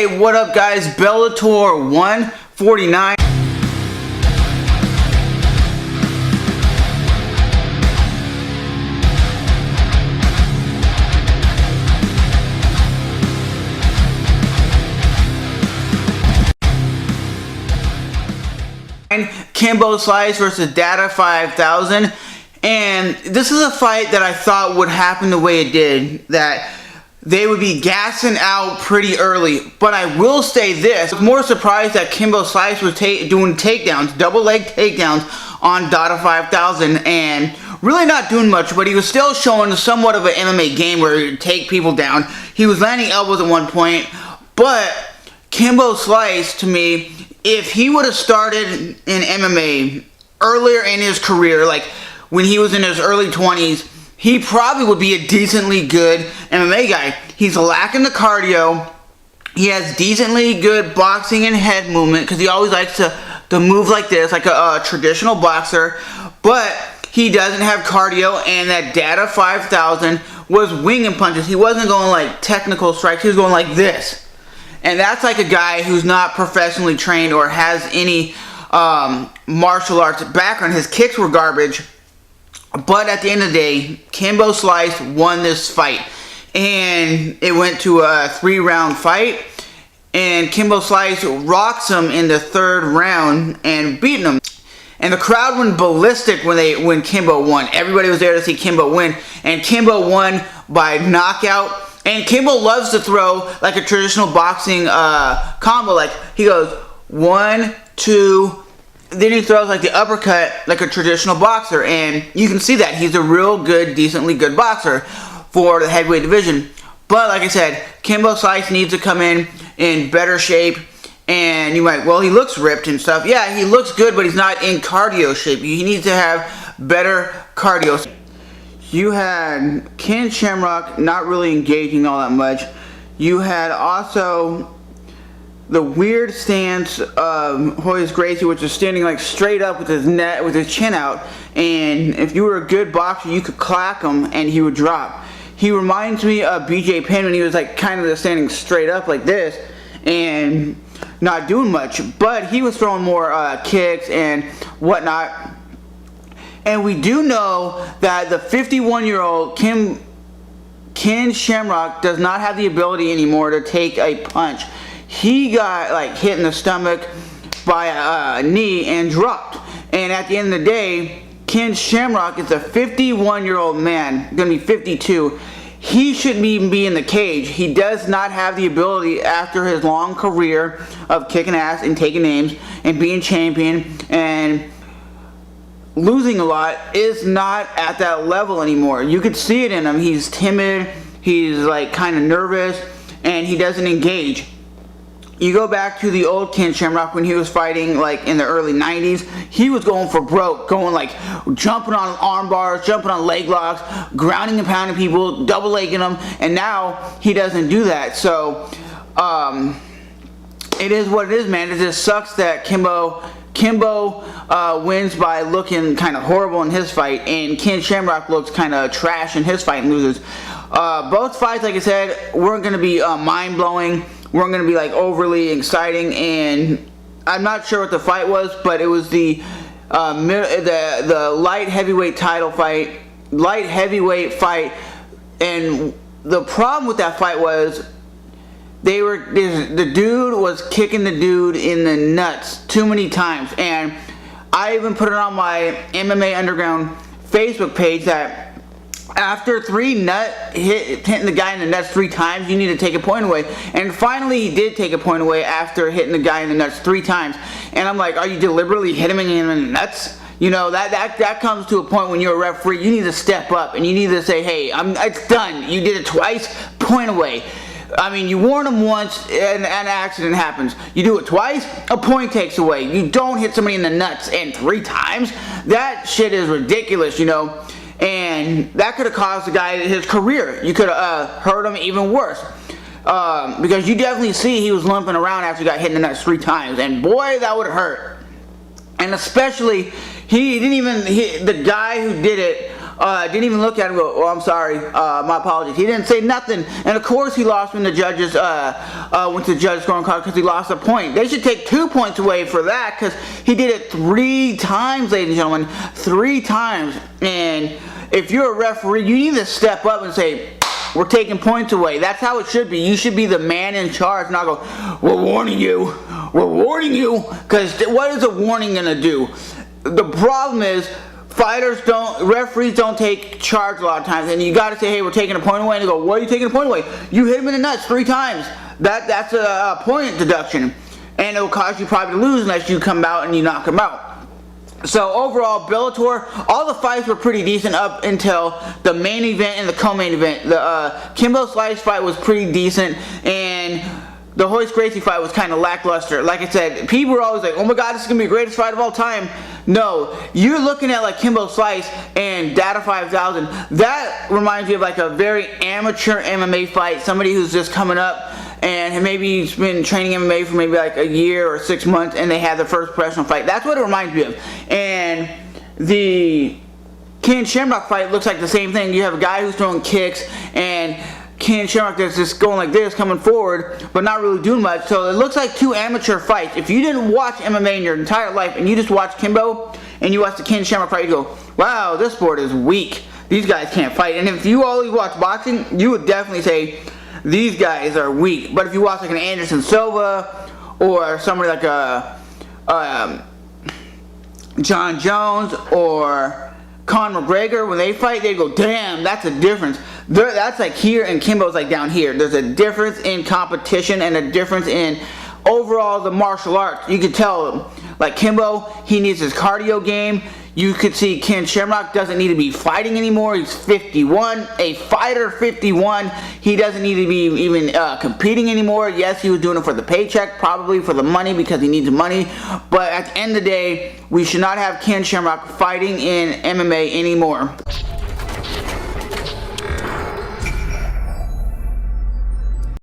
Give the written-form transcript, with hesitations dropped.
Hey, what up guys? Bellator 149. Kimbo Slice versus Dada 5000. And this is a fight that I thought would happen the way it did, that they would be gassing out pretty early. But I will say this, I'm more surprised that Kimbo Slice was doing takedowns, double leg takedowns on Dada 5000, and really not doing much, but he was still showing somewhat of an MMA game where he would take people down. He was landing elbows at one point, but Kimbo Slice, to me, if he would have started in MMA earlier in his career, like when he was in his early 20s, he probably would be a decently good MMA guy. He's lacking the cardio. He has decently good boxing and head movement because he always likes to move like this, like a traditional boxer. But he doesn't have cardio, and that Dada 5000 was winging punches. He wasn't going like technical strikes. He was going like this. And that's like a guy who's not professionally trained or has any martial arts background. His kicks were garbage. But at the end of the day, Kimbo Slice won this fight. And it went to a 3-round fight. And Kimbo Slice rocks him in the 3rd round and beating him. And the crowd went ballistic when Kimbo won. Everybody was there to see Kimbo win. And Kimbo won by knockout. And Kimbo loves to throw like a traditional boxing combo. Like he goes 1, 2, then he throws like the uppercut like a traditional boxer. And you can see that he's a real good, decently good boxer for the heavyweight division. But like I said, Kimbo Slice needs to come in better shape. And you might, well, he looks ripped and stuff. Yeah, he looks good, but he's not in cardio shape. He needs to have better cardio. You had Ken Shamrock not really engaging all that much. You had also the weird stance of Royce Gracie, which is standing like straight up with his chin out. And if you were a good boxer, you could clack him and he would drop. He reminds me of BJ Penn when he was like kind of standing straight up like this and not doing much. But he was throwing more kicks and whatnot. And we do know that the 51-year-old Ken Shamrock does not have the ability anymore to take a punch. He got like hit in the stomach by a knee and dropped. And at the end of the day, Ken Shamrock is a 51-year-old man, gonna be 52. He shouldn't even be in the cage. He does not have the ability after his long career of kicking ass and taking names and being champion and losing a lot, is not at that level anymore. You could see it in him. He's timid, he's like kind of nervous, and he doesn't engage. You go back to the old Ken Shamrock when he was fighting like in the early 90s, he was going for broke, going like jumping on arm bars, jumping on leg locks, grounding and pounding people, double legging them, and now he doesn't do that. So it is what it is, man. It just sucks that Kimbo wins by looking kind of horrible in his fight, and Ken Shamrock looks kind of trash in his fight and loses. Both fights, like I said, weren't going to be mind-blowing, weren't going to be like overly exciting, and I'm not sure what the fight was, but it was the light heavyweight title fight, light heavyweight fight, and the problem with that fight was the dude was kicking the dude in the nuts too many times. And I even put it on my MMA Underground Facebook page that after hitting the guy in the nuts 3 times, you need to take a point away. And finally he did take a point away after hitting the guy in the nuts 3 times. And I'm like, are you deliberately hitting him in the nuts? You know, that comes to a point when you're a referee, you need to step up and you need to say, hey, it's done. You did it twice, point away. I mean, you warn them once and an accident happens. You do it twice, a point takes away. You don't hit somebody in the nuts and 3 times. That shit is ridiculous, you know. And that could have cost the guy his career. You could have hurt him even worse. Because you definitely see he was limping around after he got hit in the nuts 3 times. And boy, that would hurt. And especially, the guy who did it Didn't even look at him and go, oh, I'm sorry, my apologies. He didn't say nothing. And of course he lost when the judges went to the judges scorecard because he lost a point. They should take 2 points away for that because he did it 3 times, ladies and gentlemen. 3 times. And if you're a referee, you need to step up and say, we're taking points away. That's how it should be. You should be the man in charge, not go, we're warning you. We're warning you. Because what is a warning going to do? The problem is, referees don't take charge a lot of times. And you got to say, hey, we're taking a point away. And they go, why are you taking a point away? You hit him in the nuts 3 times. That's a point deduction. And it will cause you probably to lose unless you come out and you knock him out. So overall, Bellator, all the fights were pretty decent up until the main event and the co-main event. The Kimbo Slice fight was pretty decent, and the Royce Gracie fight was kind of lackluster. Like I said, people were always like, oh my god, this is going to be the greatest fight of all time. No, you're looking at like Kimbo Slice and Dada 5000. That reminds me of like a very amateur MMA fight. Somebody who's just coming up and maybe he's been training MMA for maybe like a year or 6 months and they had their first professional fight. That's what it reminds me of. And the Ken Shamrock fight looks like the same thing. You have a guy who's throwing kicks and Ken Shamrock that's just going like this, coming forward, but not really doing much. So it looks like 2 amateur fights. If you didn't watch MMA in your entire life and you just watch Kimbo and you watch the Ken Shamrock fight, you go, wow, this sport is weak. These guys can't fight. And if you only watch boxing, you would definitely say these guys are weak. But if you watch like an Anderson Silva or somebody like a John Jones or Conor McGregor, when they fight, they go, damn, that's a difference. That's like here and Kimbo's like down here. There's a difference in competition and a difference in overall the martial arts. You could tell, like Kimbo, he needs his cardio game. You could see Ken Shamrock doesn't need to be fighting anymore. He's 51, a fighter 51. He doesn't need to be even competing anymore. Yes, he was doing it for the paycheck, probably for the money because he needs money. But at the end of the day, we should not have Ken Shamrock fighting in MMA anymore.